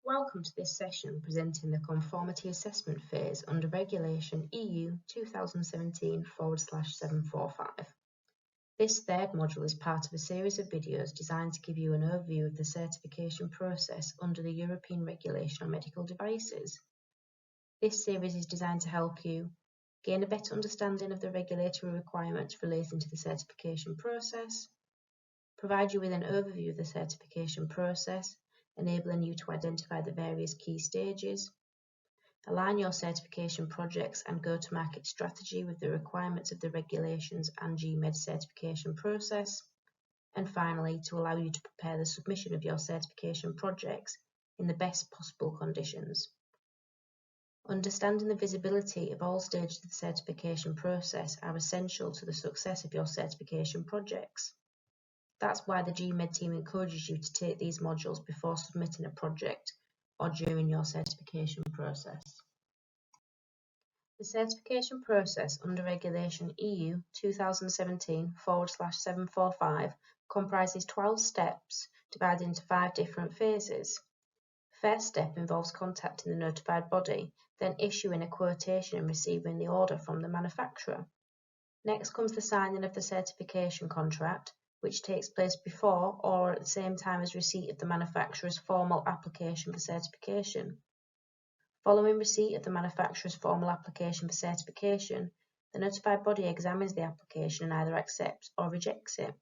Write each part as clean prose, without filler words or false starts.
Welcome to this session presenting the Conformity Assessment phase under Regulation EU 2017/745. This third module is part of a series of videos designed to give you an overview of the certification process under the European Regulation on Medical Devices. This series is designed to help you gain a better understanding of the regulatory requirements relating to the certification process, provide you with an overview of the certification process, enabling you to identify the various key stages, align your certification projects and go-to-market strategy with the requirements of the regulations and GMED certification process, and finally, to allow you to prepare the submission of your certification projects in the best possible conditions. Understanding the visibility of all stages of the certification process are essential to the success of your certification projects. That's why the GMED team encourages you to take these modules before submitting a project or during your certification process. The certification process under Regulation EU 2017/745 comprises 12 steps divided into 5 different phases. First step involves contacting the notified body, then issuing a quotation and receiving the order from the manufacturer. Next comes the signing of the certification contract, which takes place before or at the same time as receipt of the manufacturer's formal application for certification. Following receipt of the manufacturer's formal application for certification, the notified body examines the application and either accepts or rejects it.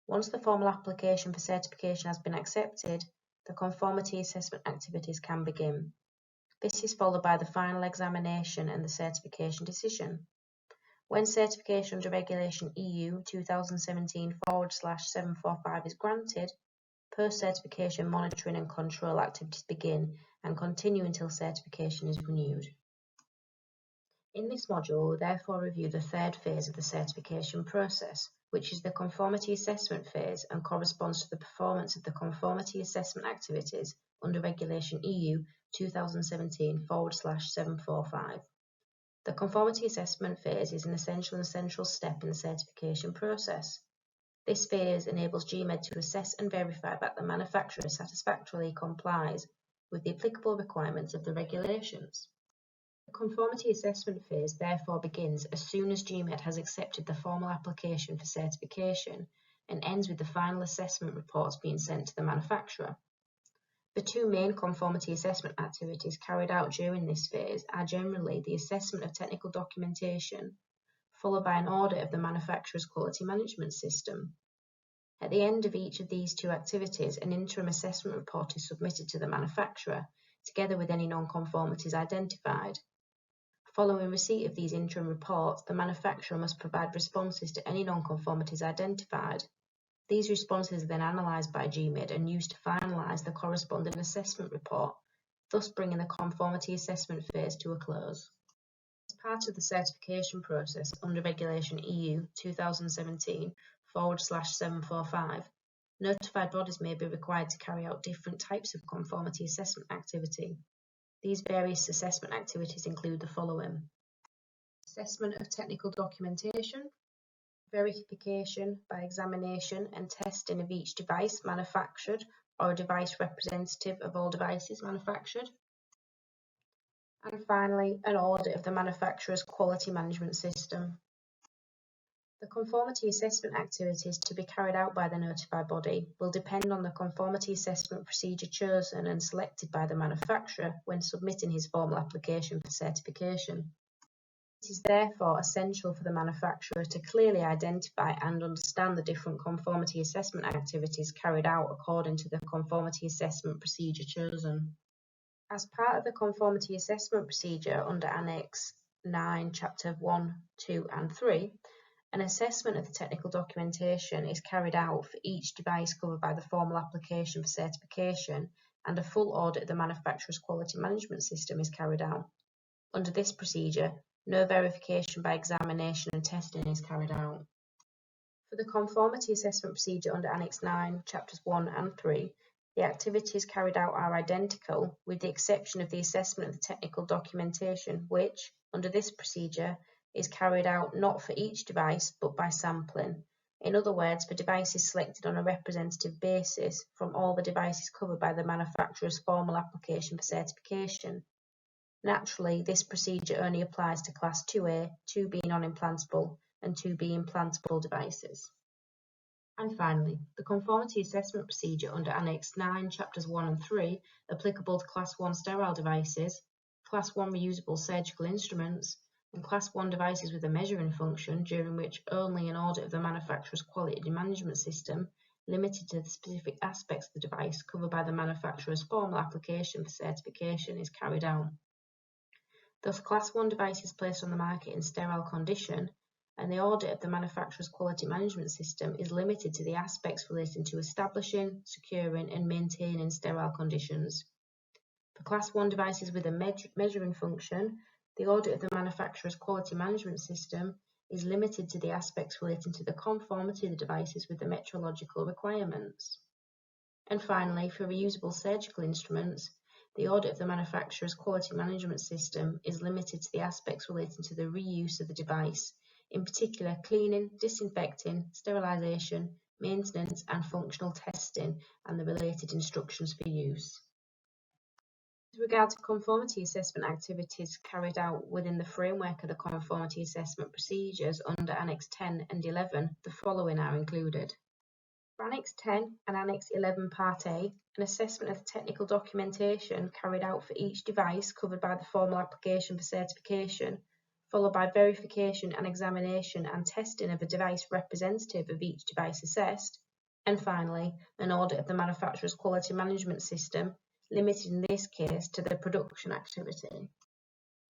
Once the formal application for certification has been accepted, the conformity assessment activities can begin. This is followed by the final examination and the certification decision. When certification under Regulation EU 2017/745 is granted, post-certification monitoring and control activities begin and continue until certification is renewed. In this module, we'll therefore review the third phase of the certification process, which is the conformity assessment phase and corresponds to the performance of the conformity assessment activities under Regulation EU 2017/745. The conformity assessment phase is an essential and central step in the certification process. This phase enables GMED to assess and verify that the manufacturer satisfactorily complies with the applicable requirements of the regulations. The conformity assessment phase therefore begins as soon as GMED has accepted the formal application for certification and ends with the final assessment reports being sent to the manufacturer. The two main conformity assessment activities carried out during this phase are generally the assessment of technical documentation, followed by an audit of the manufacturer's quality management system. At the end of each of these two activities, an interim assessment report is submitted to the manufacturer, together with any non-conformities identified. Following receipt of these interim reports, the manufacturer must provide responses to any non-conformities identified. These responses are then analysed by GMED and used to finalise the corresponding assessment report, thus bringing the conformity assessment phase to a close. As part of the certification process under Regulation EU 2017/745, notified bodies may be required to carry out different types of conformity assessment activity. These various assessment activities include the following: assessment of technical documentation, verification by examination and testing of each device manufactured or a device representative of all devices manufactured, and finally an audit of the manufacturer's quality management system. The conformity assessment activities to be carried out by the notified body will depend on the conformity assessment procedure chosen and selected by the manufacturer when submitting his formal application for certification. It is therefore essential for the manufacturer to clearly identify and understand the different conformity assessment activities carried out according to the conformity assessment procedure chosen. As part of the conformity assessment procedure under Annex 9, Chapter 1, 2 and 3, an assessment of the technical documentation is carried out for each device covered by the formal application for certification, and a full audit of the manufacturer's quality management system is carried out. Under this procedure, no verification by examination and testing is carried out. For the conformity assessment procedure under Annex 9, Chapters 1 and 3, the activities carried out are identical, with the exception of the assessment of the technical documentation, which, under this procedure, is carried out not for each device but by sampling, In other words, for devices selected on a representative basis from all the devices covered by the manufacturer's formal application for certification. Naturally, this procedure only applies to Class 2A, 2B non-implantable, and 2B implantable devices. And finally, the conformity assessment procedure under Annex 9, Chapters 1 and 3, applicable to Class 1 sterile devices, Class 1 reusable surgical instruments, and Class 1 devices with a measuring function, during which only an audit of the manufacturer's quality management system, limited to the specific aspects of the device covered by the manufacturer's formal application for certification, is carried out. Thus, Class 1 devices placed on the market in sterile condition, and the audit of the manufacturer's quality management system is limited to the aspects relating to establishing, securing, and maintaining sterile conditions. For Class 1 devices with a measuring function, the audit of the manufacturer's quality management system is limited to the aspects relating to the conformity of the devices with the metrological requirements. And finally, for reusable surgical instruments, the audit of the manufacturer's quality management system is limited to the aspects relating to the reuse of the device, in particular cleaning, disinfecting, sterilisation, maintenance and functional testing, and the related instructions for use. With regard to conformity assessment activities carried out within the framework of the conformity assessment procedures under Annex 10 and 11, the following are included. For Annex 10 and Annex 11 Part A, an assessment of the technical documentation carried out for each device covered by the formal application for certification, followed by verification and examination and testing of a device representative of each device assessed, and finally, an audit of the manufacturer's quality management system, limited in this case to the production activity.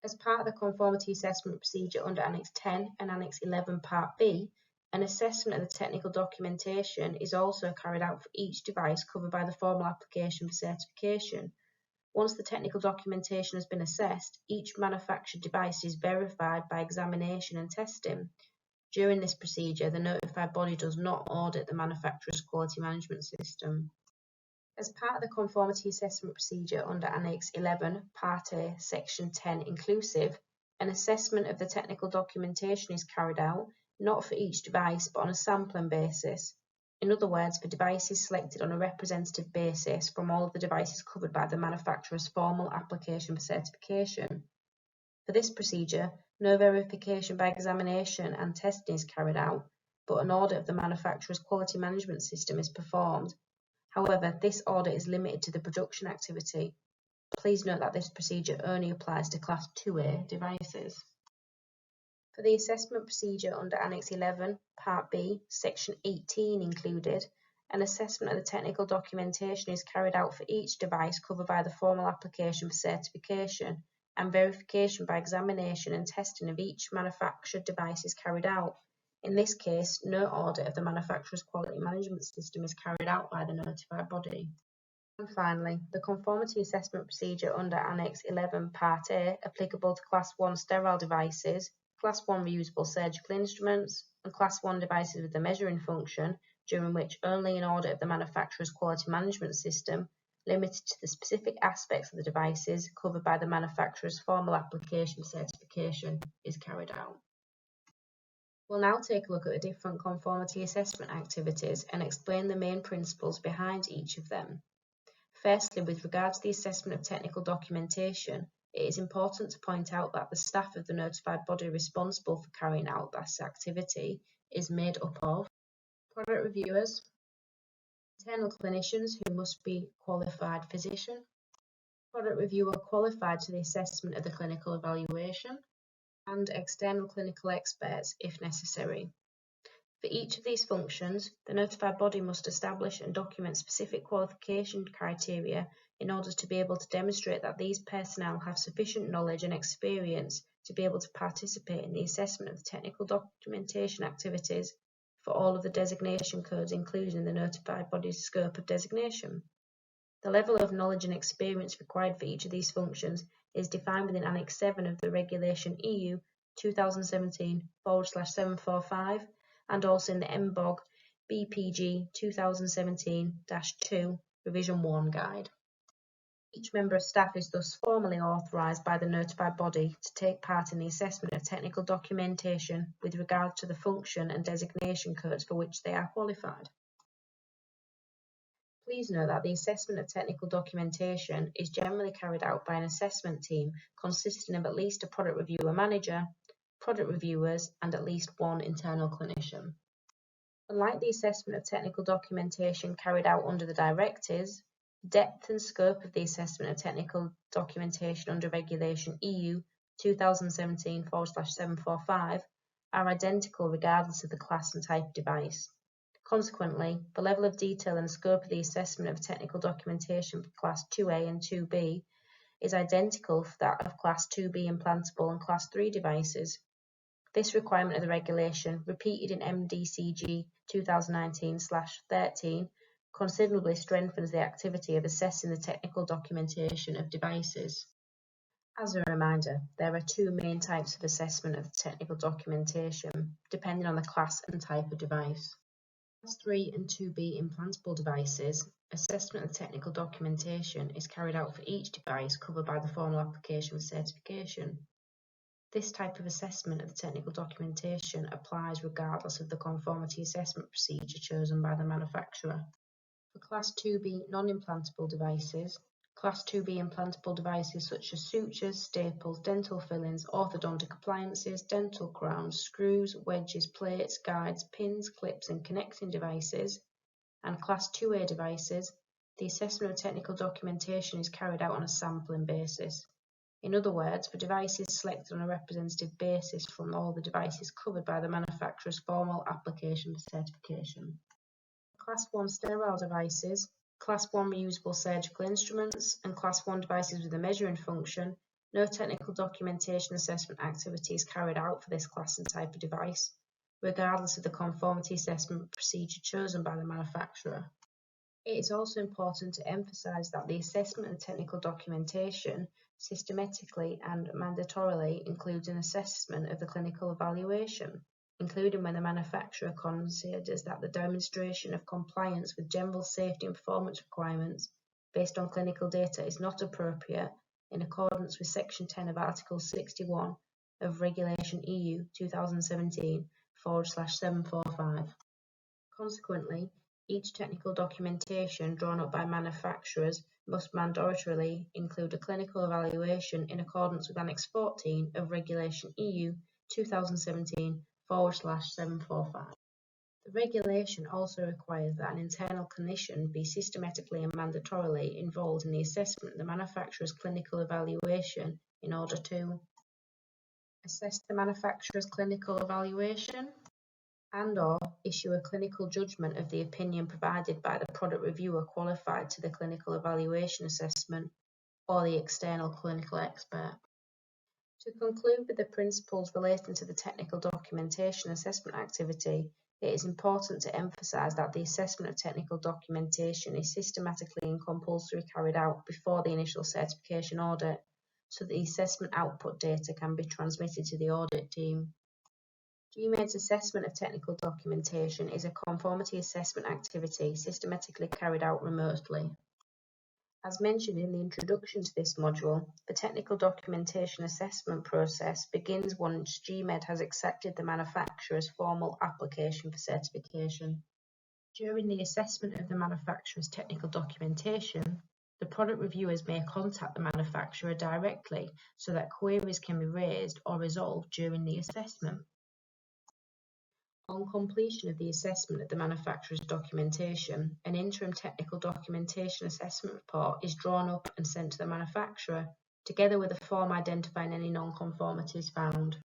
As part of the conformity assessment procedure under Annex 10 and Annex 11 Part B, an assessment of the technical documentation is also carried out for each device covered by the formal application for certification. Once the technical documentation has been assessed, each manufactured device is verified by examination and testing. During this procedure, the notified body does not audit the manufacturer's quality management system. As part of the conformity assessment procedure under Annex 11, Part A, Section 10 inclusive, an assessment of the technical documentation is carried out, not for each device but on a sampling basis. In other words, for devices selected on a representative basis from all of the devices covered by the manufacturer's formal application for certification. For this procedure, no verification by examination and testing is carried out, but an audit of the manufacturer's quality management system is performed. However, this audit is limited to the production activity. Please note that this procedure only applies to Class 2A devices. For the assessment procedure under Annex 11, Part B, Section 18 included, an assessment of the technical documentation is carried out for each device covered by the formal application for certification, and verification by examination and testing of each manufactured device is carried out. In this case, no audit of the manufacturer's quality management system is carried out by the notified body. And finally, the conformity assessment procedure under Annex 11 Part A, applicable to Class 1 sterile devices, Class 1 reusable surgical instruments, and Class 1 devices with a measuring function, during which only an audit of the manufacturer's quality management system, limited to the specific aspects of the devices covered by the manufacturer's formal application for certification, is carried out. We'll now take a look at the different conformity assessment activities and explain the main principles behind each of them. Firstly, with regard to the assessment of technical documentation, it is important to point out that the staff of the notified body responsible for carrying out this activity is made up of product reviewers, internal clinicians who must be qualified physician, product reviewer qualified to the assessment of the clinical evaluation, and external clinical experts if necessary. For each of these functions, the notified body must establish and document specific qualification criteria in order to be able to demonstrate that these personnel have sufficient knowledge and experience to be able to participate in the assessment of the technical documentation activities for all of the designation codes included in the notified body's scope of designation. The level of knowledge and experience required for each of these functions is defined within Annex 7 of the Regulation EU 2017/745 and also in the MBOG BPG 2017-2 Revision 1 Guide. Each member of staff is thus formally authorised by the notified body to take part in the assessment of technical documentation with regard to the function and designation codes for which they are qualified. Please note that the assessment of technical documentation is generally carried out by an assessment team consisting of at least a product reviewer manager, product reviewers, and at least one internal clinician. Unlike the assessment of technical documentation carried out under the directives, the depth and scope of the assessment of technical documentation under Regulation EU 2017/745 are identical regardless of the class and type of device. Consequently, the level of detail and scope of the assessment of technical documentation for Class 2A and 2B is identical for that of Class 2B implantable and Class 3 devices. This requirement of the regulation, repeated in MDCG 2019/13, considerably strengthens the activity of assessing the technical documentation of devices. As a reminder, there are two main types of assessment of the technical documentation, depending on the class and type of device. Class 3 and 2B implantable devices, assessment of technical documentation is carried out for each device covered by the formal application for certification. This type of assessment of the technical documentation applies regardless of the conformity assessment procedure chosen by the manufacturer. For Class 2B non-implantable devices, Class 2B implantable devices such as sutures, staples, dental fillings, orthodontic appliances, dental crowns, screws, wedges, plates, guides, pins, clips and connecting devices, and Class 2A devices, the assessment of technical documentation is carried out on a sampling basis. In other words, for devices selected on a representative basis from all the devices covered by the manufacturer's formal application for certification. Class 1 sterile devices, Class 1 reusable surgical instruments, and Class 1 devices with a measuring function, no technical documentation assessment activity is carried out for this class and type of device, regardless of the conformity assessment procedure chosen by the manufacturer. It is also important to emphasize that the assessment of technical documentation systematically and mandatorily includes an assessment of the clinical evaluation, including when the manufacturer considers that the demonstration of compliance with general safety and performance requirements based on clinical data is not appropriate in accordance with Section 10 of Article 61 of Regulation EU 2017/745. Consequently, each technical documentation drawn up by manufacturers must mandatorily include a clinical evaluation in accordance with Annex 14 of Regulation EU 2017/745. The regulation also requires that an internal clinician be systematically and mandatorily involved in the assessment of the manufacturer's clinical evaluation in order to assess the manufacturer's clinical evaluation and/or issue a clinical judgment of the opinion provided by the product reviewer qualified to the clinical evaluation assessment or the external clinical expert. To conclude with the principles relating to the technical documentation assessment activity, it is important to emphasize that the assessment of technical documentation is systematically and compulsorily carried out before the initial certification audit, so that the assessment output data can be transmitted to the audit team. GMED's assessment of technical documentation is a conformity assessment activity systematically carried out remotely. As mentioned in the introduction to this module, the technical documentation assessment process begins once GMED has accepted the manufacturer's formal application for certification. During the assessment of the manufacturer's technical documentation, the product reviewers may contact the manufacturer directly so that queries can be raised or resolved during the assessment. On completion of the assessment of the manufacturer's documentation, an interim technical documentation assessment report is drawn up and sent to the manufacturer, together with a form identifying any non-conformities found.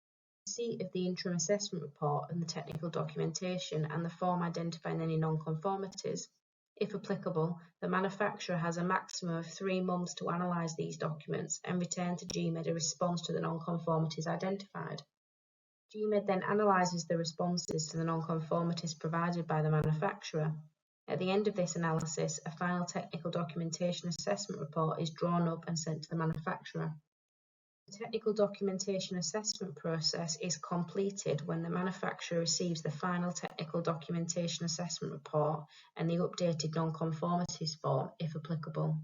Receipt of the interim assessment report and the technical documentation and the form identifying any non-conformities. If applicable, the manufacturer has a maximum of 3 months to analyse these documents and return to GMED a response to the non-conformities identified. GMED then analyses the responses to the non-conformities provided by the manufacturer. At the end of this analysis, a final technical documentation assessment report is drawn up and sent to the manufacturer. The technical documentation assessment process is completed when the manufacturer receives the final technical documentation assessment report and the updated non-conformities form, if applicable.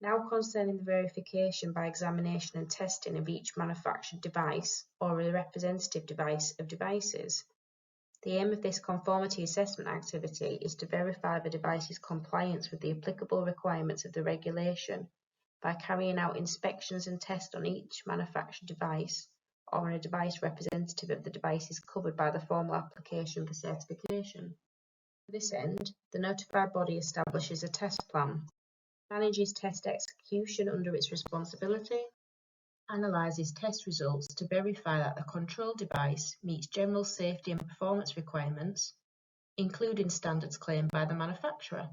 Now concerning the verification by examination and testing of each manufactured device or a representative device of devices. The aim of this conformity assessment activity is to verify the device's compliance with the applicable requirements of the regulation by carrying out inspections and tests on each manufactured device or on a device representative of the devices covered by the formal application for certification. To this end, the notified body establishes a test plan, manages test execution under its responsibility, analyses test results to verify that the control device meets general safety and performance requirements, including standards claimed by the manufacturer.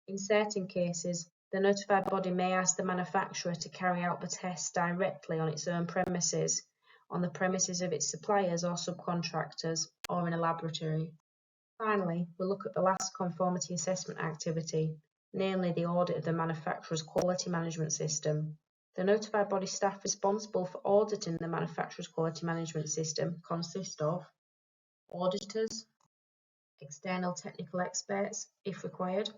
In certain cases, the notified body may ask the manufacturer to carry out the tests directly on its own premises, on the premises of its suppliers or subcontractors, or in a laboratory. Finally, we'll look at the last conformity assessment activity, namely the audit of the manufacturer's quality management system. The notified body staff responsible for auditing the manufacturer's quality management system consist of auditors, external technical experts, if required.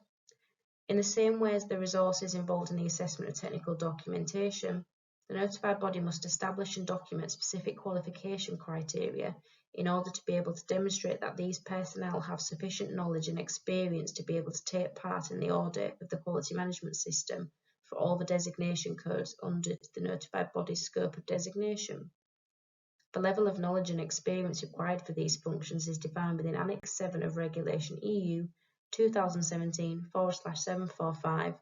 In the same way as the resources involved in the assessment of technical documentation, the notified body must establish and document specific qualification criteria in order to be able to demonstrate that these personnel have sufficient knowledge and experience to be able to take part in the audit of the quality management system for all the designation codes under the notified body's scope of designation. The level of knowledge and experience required for these functions is defined within Annex 7 of Regulation EU 2017/745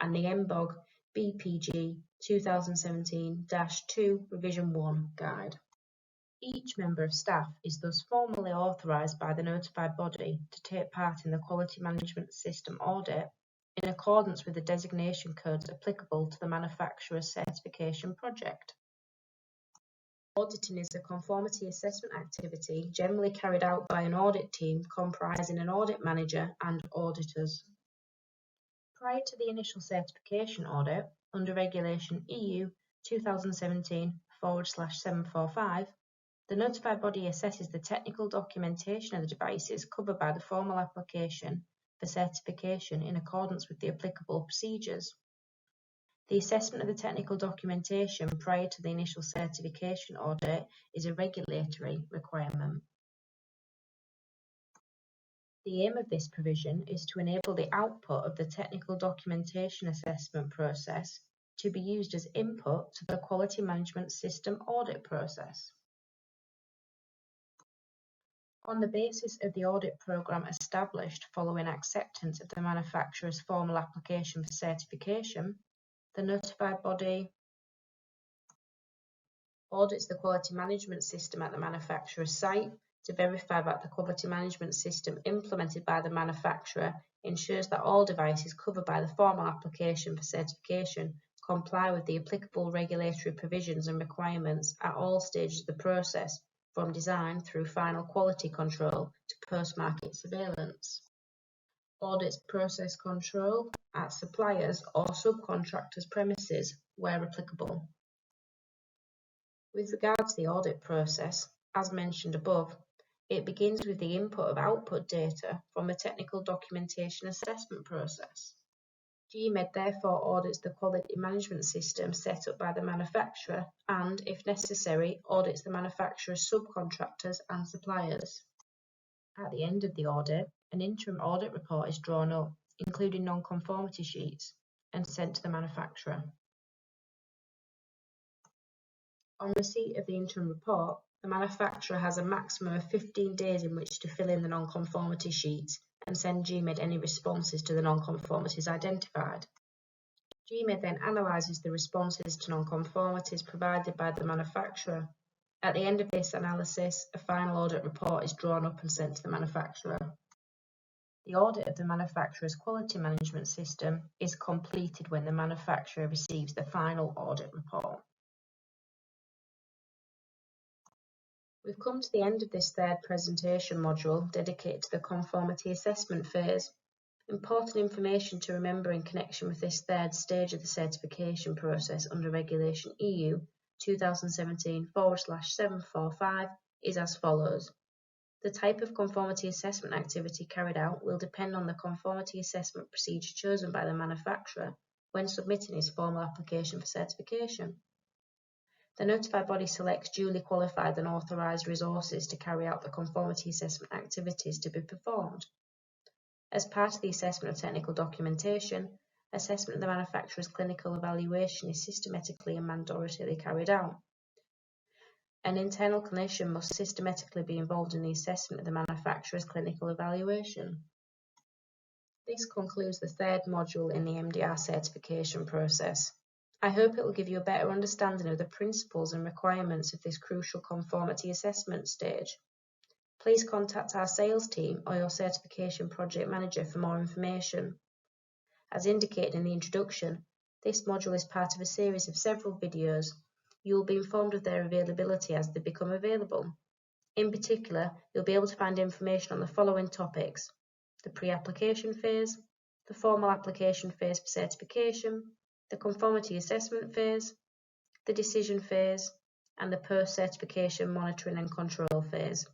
and the MBOG BPG 2017-2 Revision 1 Guide. Each member of staff is thus formally authorised by the notified body to take part in the quality management system audit in accordance with the designation codes applicable to the manufacturer's certification project. Auditing is a conformity assessment activity generally carried out by an audit team comprising an audit manager and auditors. Prior to the initial certification audit, under Regulation EU 2017/745, the notified body assesses the technical documentation of the devices covered by the formal application for certification in accordance with the applicable procedures. The assessment of the technical documentation prior to the initial certification audit is a regulatory requirement. The aim of this provision is to enable the output of the technical documentation assessment process to be used as input to the quality management system audit process. On the basis of the audit programme established following acceptance of the manufacturer's formal application for certification, the notified body audits the quality management system at the manufacturer's site to verify that the quality management system implemented by the manufacturer ensures that all devices covered by the formal application for certification comply with the applicable regulatory provisions and requirements at all stages of the process, from design through final quality control to post-market surveillance. Audits process control at suppliers or subcontractors' premises where applicable. With regard to the audit process, as mentioned above, it begins with the input of output data from the technical documentation assessment process. GMED therefore audits the quality management system set up by the manufacturer and, if necessary, audits the manufacturer's subcontractors and suppliers. At the end of the audit, an interim audit report is drawn up, including non-conformity sheets, and sent to the manufacturer. On receipt of the interim report, the manufacturer has a maximum of 15 days in which to fill in the non-conformity sheets and send GMED any responses to the non-conformities identified. GMED then analyses the responses to non-conformities provided by the manufacturer. At the end of this analysis, a final audit report is drawn up and sent to the manufacturer. The audit of the manufacturer's quality management system is completed when the manufacturer receives the final audit report. We've come to the end of this third presentation module dedicated to the conformity assessment phase. Important information to remember in connection with this third stage of the certification process under Regulation EU 2017/745 is as follows. The type of conformity assessment activity carried out will depend on the conformity assessment procedure chosen by the manufacturer when submitting his formal application for certification. The notified body selects duly qualified and authorised resources to carry out the conformity assessment activities to be performed. As part of the assessment of technical documentation, assessment of the manufacturer's clinical evaluation is systematically and mandatorily carried out. An internal clinician must systematically be involved in the assessment of the manufacturer's clinical evaluation. This concludes the third module in the MDR certification process. I hope it will give you a better understanding of the principles and requirements of this crucial conformity assessment stage. Please contact our sales team or your certification project manager for more information. As indicated in the introduction, this module is part of a series of several videos. You will be informed of their availability as they become available. In particular, you'll be able to find information on the following topics: the pre-application phase, the formal application phase for certification, the conformity assessment phase, the decision phase, and the post-certification monitoring and control phase.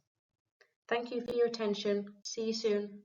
Thank you for your attention. See you soon.